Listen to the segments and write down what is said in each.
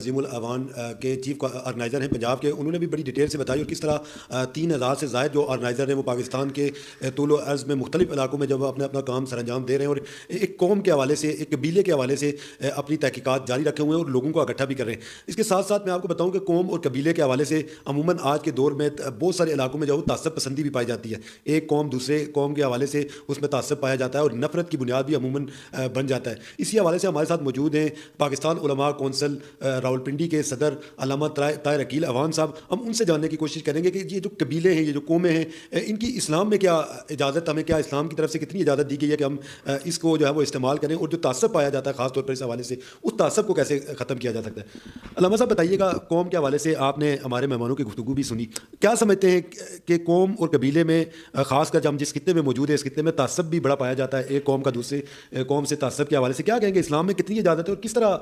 عظیم الاوان کے chief organiser ہیں پنجاب کے، انہوں نے بھی بڑی ڈیٹیل سے بتائی، اور کس طرح 3,000 سے زائد جو آرگنائزر ہیں وہ پاکستان کے طول و عرض میں مختلف علاقوں میں جب اپنا کام سر انجام دے رہے ہیں، اور ایک قوم کے حوالے سے، ایک قبیلے کے حوالے سے اپنی تحقیقات جاری رکھے ہوئے ہیں اور لوگوں کو اکٹھا بھی کر رہے ہیں۔ اس کے ساتھ ساتھ میں آپ کو بتاؤں کہ قوم اور قبیلے کے حوالے سے عموماً آج کے دور میں بہت سارے علاقوں میں جو تعصب پسندی بھی پائی جاتی ہے، ایک قوم دوسرے قوم کے حوالے سے اس میں تعصب پایا جاتا ہے اور نفرت کی بنیاد بھی عموماً بن جاتا ہے۔ اسی حوالے سے ہمارے ساتھ موجود ہیں پاکستان علماء کونسل راولپنڈی کے صدر علامہ طاہر عقیل اعوان صاحب۔ ہم ان سے جاننے کی کوشش کریں گے کہ یہ جو قبیلے ہیں، یہ جو قومیں ہیں، ان کی اسلام میں کیا اجازت، ہمیں کیا اسلام کی طرف سے کتنی اجازت دی گئی ہے کہ ہم اس کو جو ہے وہ استعمال کریں، اور جو تعصب پایا جاتا ہے خاص طور پر اس حوالے سے، اس تعصب کو کیسے ختم کیا جا سکتا ہے۔ علامہ صاحب بتائیے گا، قوم کے حوالے سے آپ نے ہمارے مہمانوں کی گفتگو بھی سنی، کیا سمجھتے ہیں کہ قوم اور قبیلے میں خاص کر جب ہم جس خطے میں موجود ہیں، اس خطے میں تعصب بھی بڑا پایا جاتا ہے، ایک قوم کا دوسرے قوم سے تعصب کے حوالے سے کیا کہیں گے، اسلام میں کتنی اجازت ہے، اور کس طرح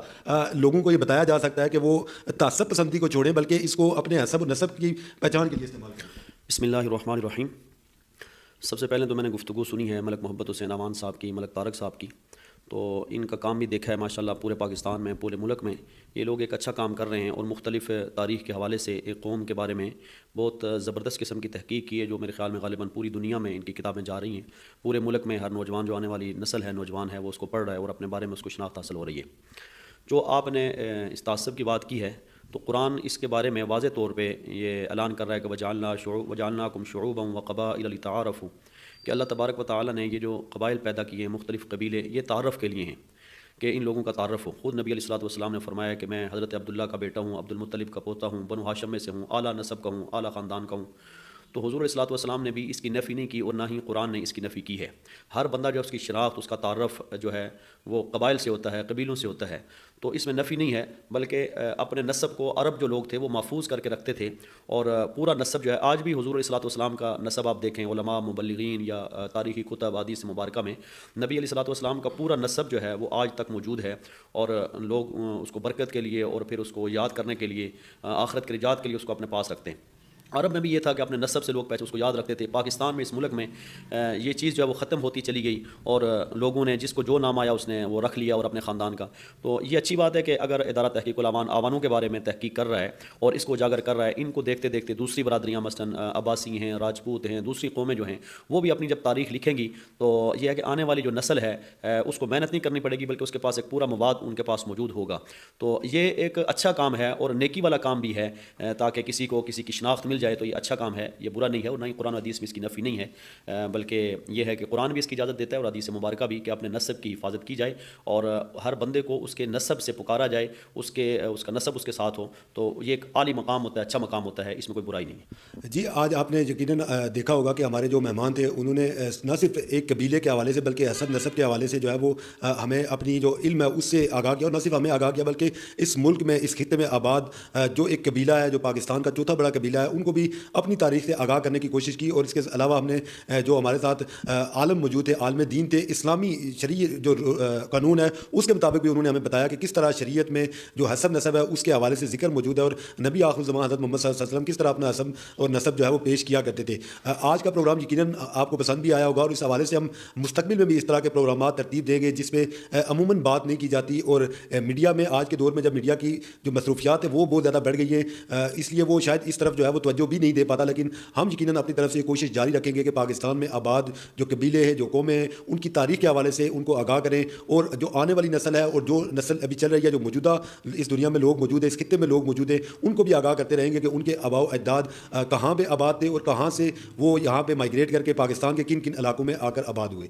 لوگوں کو یہ بتایا جا سکتا ہے کہ وہ تعصب پسندی کو چھوڑیں بلکہ اس کو اپنے حسب و نسب کی پہچان کے لیے استعمال کریں؟ بسم اللہ الرحمن الرحیم۔ سب سے پہلے تو میں نے گفتگو سنی ہے ملک محبت حسین اعوان صاحب کی، ملک طارق صاحب کی، تو ان کا کام بھی دیکھا ہے ماشاءاللہ پورے پاکستان میں، پورے ملک میں یہ لوگ ایک اچھا کام کر رہے ہیں، اور مختلف تاریخ کے حوالے سے ایک قوم کے بارے میں بہت زبردست قسم کی تحقیق کی ہے، جو میرے خیال میں غالباً پوری دنیا میں ان کی کتابیں جا رہی ہیں، پورے ملک میں ہر نوجوان جو آنے والی نسل ہے، نوجوان ہے، وہ اس کو پڑھ رہا ہے اور اپنے بارے میں اس کو شناخت حاصل ہو رہی ہے۔ جو آپ نے اس تعصب کی بات کی ہے، تو قرآن اس کے بارے میں واضح طور پہ یہ اعلان کر رہا ہے کہ وجعلناکم شعوبا وقبائل لتعارفوا، کہ اللہ تبارک و تعالیٰ نے یہ جو قبائل پیدا کیے ہیں، مختلف قبیلے، یہ تعارف کے لیے ہیں کہ ان لوگوں کا تعارف ہو۔ خود نبی علیہ الصلوۃ والسلام نے فرمایا کہ میں حضرت عبداللہ کا بیٹا ہوں، عبد المطلب کا پوتا ہوں، بنو ہاشم میں سے ہوں، اعلیٰ نسب کا ہوں، اعلیٰ خاندان کا ہوں۔ تو حضور علیہ الصلوۃ والسلام نے بھی اس کی نفی نہیں کی، اور نہ ہی قرآن نے اس کی نفی کی ہے۔ ہر بندہ جو اس کی شناخت، اس کا تعارف جو ہے وہ قبائل سے ہوتا ہے، قبیلوں سے ہوتا ہے، تو اس میں نفی نہیں ہے، بلکہ اپنے نسب کو عرب جو لوگ تھے وہ محفوظ کر کے رکھتے تھے، اور پورا نسب جو ہے آج بھی حضور علیہ الصلوۃ والسلام کا نسب آپ دیکھیں علماء، مبلغین یا تاریخی کتب حدیث مبارکہ میں، نبی علیہ الصلوۃ والسلام کا پورا نسب جو ہے وہ آج تک موجود ہے، اور لوگ اس کو برکت کے لیے اور پھر اس کو یاد کرنے کے لیے، آخرت کے نجات کے لیے اس کو اپنے پاس رکھتے ہیں۔ عرب میں بھی یہ تھا کہ اپنے نسب سے لوگ پہچان اس کو یاد رکھتے تھے۔ پاکستان میں، اس ملک میں یہ چیز جو ہے وہ ختم ہوتی چلی گئی، اور لوگوں نے جس کو جو نام آیا اس نے وہ رکھ لیا، اور اپنے خاندان کا۔ تو یہ اچھی بات ہے کہ اگر ادارہ تحقیق الاعوان اعوانوں کے بارے میں تحقیق کر رہا ہے اور اس کو اجاگر کر رہا ہے، ان کو دیکھتے دیکھتے دوسری برادریاں مثلاً عباسی ہیں، راجپوت ہیں، دوسری قومیں جو ہیں، وہ بھی اپنی جب تاریخ لکھیں گی تو یہ ہے کہ آنے والی جو نسل ہے اس کو محنت نہیں کرنی پڑے گی، بلکہ اس کے پاس ایک پورا مواد ان کے پاس موجود ہوگا۔ تو یہ ایک اچھا کام ہے اور نیکی والا کام بھی ہے، تاکہ کسی کو کسی کی شناخت مل جائے، تو یہ اچھا کام ہے، یہ برا نہیں ہے، اور نہ ہی قرآن و حدیث میں اس کی نفی نہیں ہے، بلکہ یہ ہے کہ قرآن بھی اس کی اجازت دیتا ہے اور حدیث مبارکہ بھی، کہ اپنے نسب کی حفاظت کی جائے، اور ہر بندے کو اس کے نسب سے پکارا جائے، اس کا نسب اس کے ساتھ ہو، تو یہ ایک عالی مقام ہوتا ہے، اچھا مقام ہوتا ہے، اس میں کوئی برائی نہیں ہے۔ جی، آج آپ نے یقیناً دیکھا ہوگا کہ ہمارے جو مہمان تھے انہوں نے نہ صرف ایک قبیلے کے حوالے سے بلکہ حسب نسب کے حوالے سے جو ہے وہ ہمیں اپنی جو علم ہے اس سے آگاہ کیا، اور نہ صرف ہمیں آگاہ کیا بلکہ اس ملک میں، اس خطے میں آباد جو ایک قبیلہ ہے، جو پاکستان کا چوتھا بڑا قبیلہ ہے، ان کو بھی اپنی تاریخ سے آگاہ کرنے کی کوشش کی۔ اور اس کے علاوہ ہم نے جو ہمارے ساتھ عالم موجود تھے، عالم دین تھے، اسلامی شرعی جو قانون ہے اس کے مطابق بھی انہوں نے ہمیں بتایا کہ کس طرح شریعت میں جو حسب نسب ہے اس کے حوالے سے ذکر موجود ہے، اور نبی آخر الزمان حضرت محمد صلی اللہ علیہ وسلم کس طرح اپنا حسب اور نسب جو ہے وہ پیش کیا کرتے تھے۔ آج کا پروگرام یقیناً آپ کو پسند بھی آیا ہوگا، اور اس حوالے سے ہم مستقبل میں بھی اس طرح کے پروگرامات ترتیب دیں گے جس میں عموماً بات نہیں کی جاتی، اور میڈیا میں آج کے دور میں جب میڈیا کی جو مصروفیات ہے وہ بہت زیادہ بڑھ گئی ہیں، اس لیے وہ شاید اس طرف جو ہے وہ توجہ بھی نہیں دے پاتا، لیکن ہم یقیناً اپنی طرف سے کوشش جاری رکھیں گے کہ پاکستان میں آباد جو قبیلے ہیں، جو قومیں ہیں، ان کی تاریخ کے حوالے سے ان کو آگاہ کریں، اور جو آنے والی نسل ہے اور جو نسل ابھی چل رہی ہے، جو موجودہ اس دنیا میں لوگ موجود ہیں، اس خطے میں لوگ موجود ہیں، ان کو بھی آگاہ کرتے رہیں گے کہ ان کے آباء و اجداد کہاں پہ آباد تھے، اور کہاں سے وہ یہاں پہ مائیگریٹ کر کے پاکستان کے کن کن علاقوں میں آ کر آباد ہوئے۔